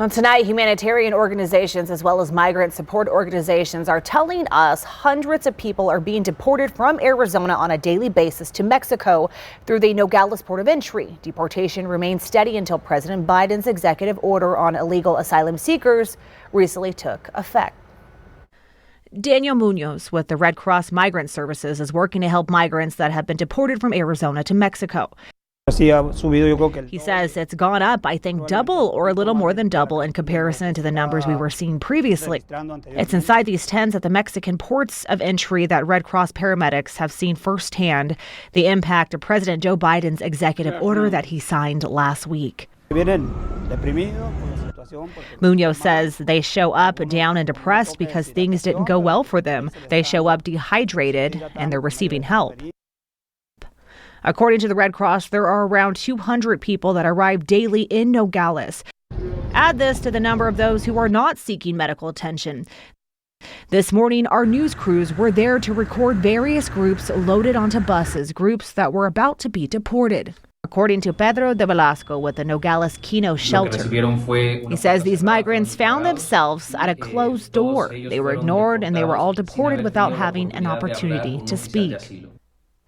Well, tonight, humanitarian organizations as well as migrant support organizations are telling us hundreds of people are being deported from Arizona on a daily basis to Mexico through the Nogales port of entry. Deportation remains steady until President Biden's executive order on illegal asylum seekers recently took effect. Daniel Munoz with the Red Cross Migrant Services is working to help migrants that have been deported from Arizona to Mexico. He says it's gone up, I think, double or a little more than double in comparison to the numbers we were seeing previously. It's inside these tents at the Mexican ports of entry that Red Cross paramedics have seen firsthand the impact of President Joe Biden's executive order that he signed last week. Munoz says they show up down and depressed because things didn't go well for them. They show up dehydrated and they're receiving help. According to the Red Cross, there are around 200 people that arrive daily in Nogales. Add this to the number of those who are not seeking medical attention. This morning, our news crews were there to record various groups loaded onto buses, groups that were about to be deported. According to Pedro de Velasco with the Nogales Kino shelter, he says these migrants found themselves at a closed door. They were ignored and they were all deported without having an opportunity to speak.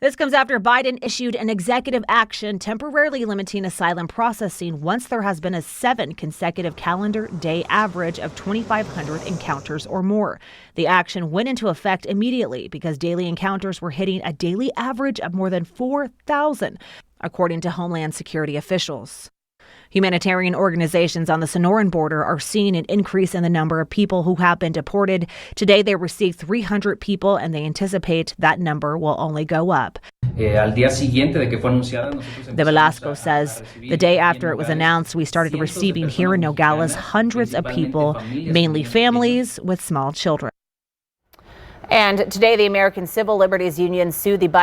This comes after Biden issued an executive action temporarily limiting asylum processing once there has been a 7 consecutive calendar day average of 2,500 encounters or more. The action went into effect immediately because daily encounters were hitting a daily average of more than 4,000, according to Homeland Security officials. Humanitarian organizations on the Sonoran border are seeing an increase in the number of people who have been deported. Today, they received 300 people, and they anticipate that number will only go up. De Velasco says the day after it was announced, we started receiving here in Nogales hundreds of people, mainly families with small children. And today, the American Civil Liberties Union sued the Biden